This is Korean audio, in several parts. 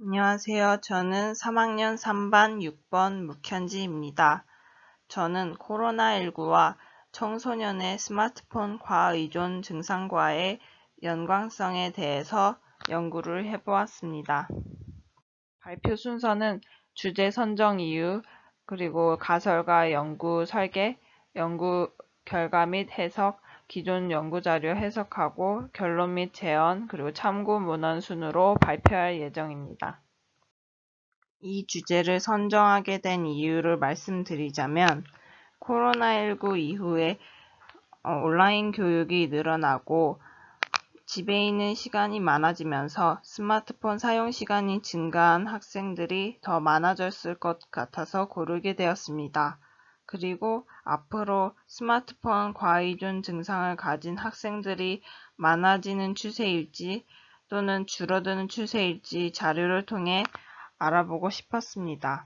안녕하세요. 저는 3학년 3반 6번 묵현지입니다. 저는 코로나19와 청소년의 스마트폰 과의존 증상과의 연관성에 대해서 연구를 해보았습니다. 발표 순서는 주제 선정 이유, 그리고 가설과 연구 설계, 연구 결과 및 해석, 기존 연구자료 해석하고 결론 및 제언, 그리고 참고 문헌 순으로 발표할 예정입니다. 이 주제를 선정하게 된 이유를 말씀드리자면 코로나19 이후에 온라인 교육이 늘어나고 집에 있는 시간이 많아지면서 스마트폰 사용 시간이 증가한 학생들이 더 많아졌을 것 같아서 고르게 되었습니다. 그리고 앞으로 스마트폰 과의존 증상을 가진 학생들이 많아지는 추세일지 또는 줄어드는 추세일지 자료를 통해 알아보고 싶었습니다.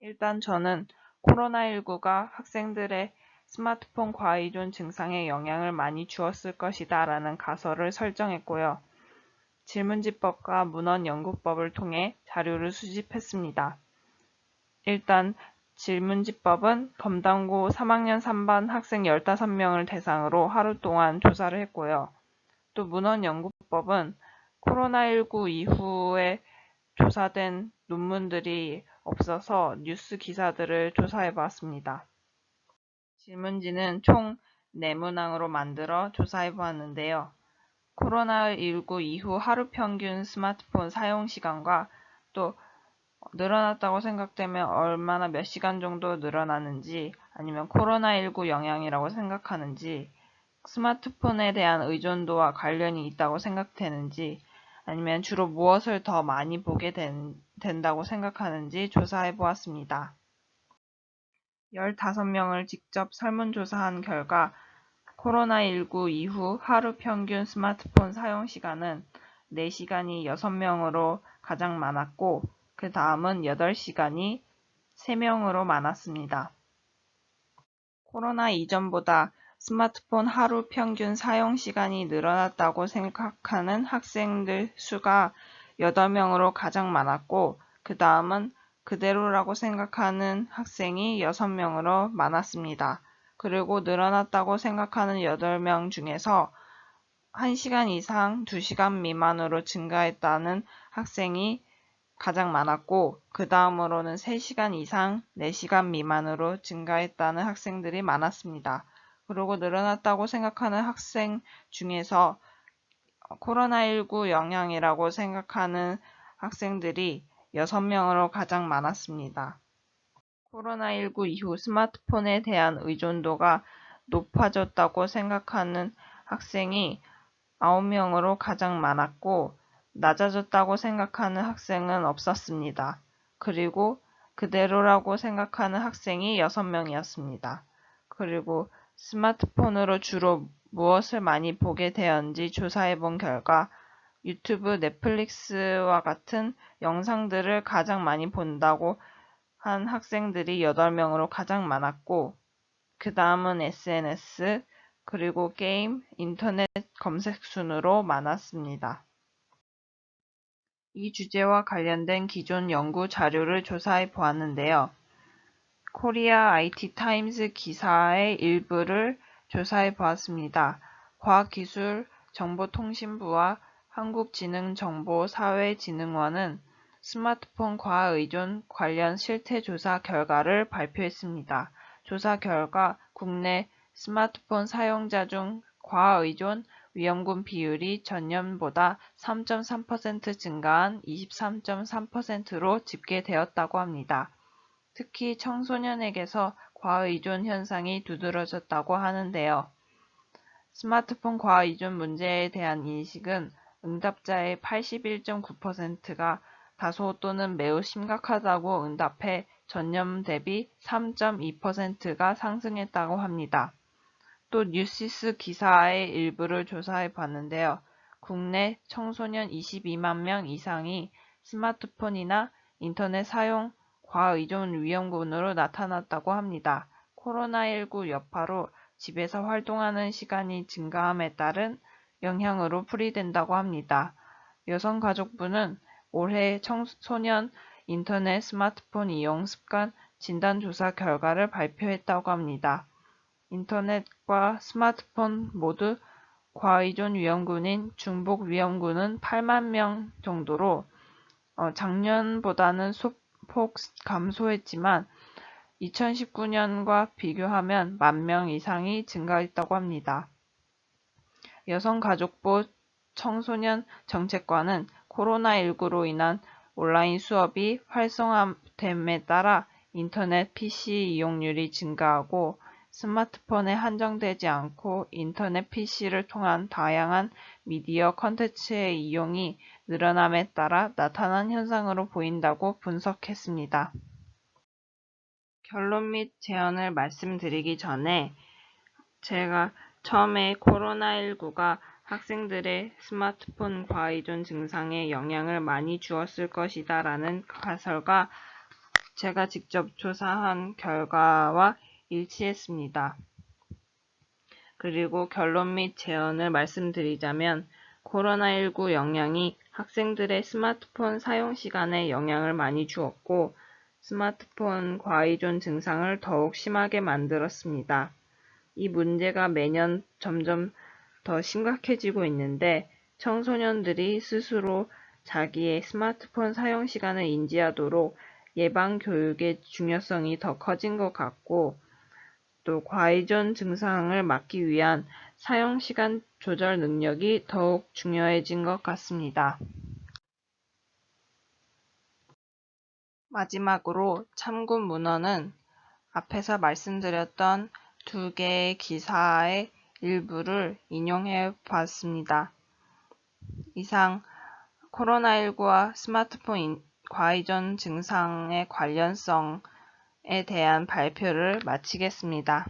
일단 저는 코로나19가 학생들의 스마트폰 과의존 증상에 영향을 많이 주었을 것이다 라는 가설을 설정했고요. 질문지법과 문헌연구법을 통해 자료를 수집했습니다. 일단 질문지법은 검담고 3학년 3반 학생 15명을 대상으로 하루 동안 조사를 했고요. 또 문헌연구법은 코로나19 이후에 조사된 논문들이 없어서 뉴스 기사들을 조사해 보았습니다. 질문지는 총 4문항으로 만들어 조사해 보았는데요. 코로나19 이후 하루 평균 스마트폰 사용 시간과 또 늘어났다고 생각되면 얼마나 몇 시간 정도 늘어나는지 아니면 코로나19 영향이라고 생각하는지 스마트폰에 대한 의존도와 관련이 있다고 생각되는지 아니면 주로 무엇을 더 많이 보게 된다고 생각하는지 조사해 보았습니다. 15명을 직접 설문조사한 결과 코로나19 이후 하루 평균 스마트폰 사용 시간은 4시간이 6명으로 가장 많았고 그 다음은 8시간이 3명으로 많았습니다. 코로나 이전보다 스마트폰 하루 평균 사용 시간이 늘어났다고 생각하는 학생들 수가 8명으로 가장 많았고 그 다음은 그대로라고 생각하는 학생이 6명으로 많았습니다. 그리고 늘어났다고 생각하는 8명 중에서 1시간 이상 2시간 미만으로 증가했다는 학생이 가장 많았고 그 다음으로는 3시간 이상 4시간 미만으로 증가했다는 학생들이 많았습니다. 그리고 늘어났다고 생각하는 학생 중에서 코로나19 영향이라고 생각하는 학생들이 6명으로 가장 많았습니다. 코로나19 이후 스마트폰에 대한 의존도가 높아졌다고 생각하는 학생이 9명으로 가장 많았고 낮아졌다고 생각하는 학생은 없었습니다. 그리고 그대로라고 생각하는 학생이 6명이었습니다. 그리고 스마트폰으로 주로 무엇을 많이 보게 되었는지 조사해 본 결과 유튜브, 넷플릭스와 같은 영상들을 가장 많이 본다고 한 학생들이 8명으로 가장 많았고 그 다음은 SNS, 그리고 게임, 인터넷 검색 순으로 많았습니다. 이 주제와 관련된 기존 연구 자료를 조사해 보았는데요. 코리아 IT 타임즈 기사의 일부를 조사해 보았습니다. 과학기술정보통신부와 한국지능정보사회진흥원은 스마트폰 과의존 관련 실태조사 결과를 발표했습니다. 조사 결과 국내 스마트폰 사용자 중 과의존 위험군 비율이 전년보다 3.3% 증가한 23.3%로 집계되었다고 합니다. 특히 청소년에게서 과의존 현상이 두드러졌다고 하는데요. 스마트폰 과의존 문제에 대한 인식은 응답자의 81.9%가 다소 또는 매우 심각하다고 응답해 전년 대비 3.2%가 상승했다고 합니다. 또 뉴시스 기사의 일부를 조사해 봤는데요. 국내 청소년 22만 명 이상이 스마트폰이나 인터넷 사용 과의존 위험군으로 나타났다고 합니다. 코로나19 여파로 집에서 활동하는 시간이 증가함에 따른 영향으로 풀이된다고 합니다. 여성가족부는 올해 청소년 인터넷 스마트폰 이용 습관 진단조사 결과를 발표했다고 합니다. 인터넷과 스마트폰 모두 과의존 위험군인 중복 위험군은 8만 명 정도로 작년보다는 소폭 감소했지만 2019년과 비교하면 10,000명 이상이 증가했다고 합니다. 여성가족부 청소년 정책관은 코로나19로 인한 온라인 수업이 활성화됨에 따라 인터넷 PC 이용률이 증가하고 스마트폰에 한정되지 않고 인터넷 PC를 통한 다양한 미디어 콘텐츠의 이용이 늘어남에 따라 나타난 현상으로 보인다고 분석했습니다. 결론 및 제언을 말씀드리기 전에 제가 처음에 코로나19가 학생들의 스마트폰 과의존 증상에 영향을 많이 주었을 것이다 라는 가설과 제가 직접 조사한 결과와 일치했습니다. 그리고 결론 및 제언을 말씀드리자면 코로나19 영향이 학생들의 스마트폰 사용 시간에 영향을 많이 주었고 스마트폰 과의존 증상을 더욱 심하게 만들었습니다. 이 문제가 매년 점점 더 심각해지고 있는데 청소년들이 스스로 자기의 스마트폰 사용 시간을 인지하도록 예방 교육의 중요성이 더 커진 것 같고 또 과의존 증상을 막기 위한 사용 시간 조절 능력이 더욱 중요해진 것 같습니다. 마지막으로 참고 문헌은 앞에서 말씀드렸던 2개의 기사의 일부를 인용해 봤습니다. 이상 코로나19와 스마트폰 과의존 증상의 관련성에 대한 발표를 마치겠습니다.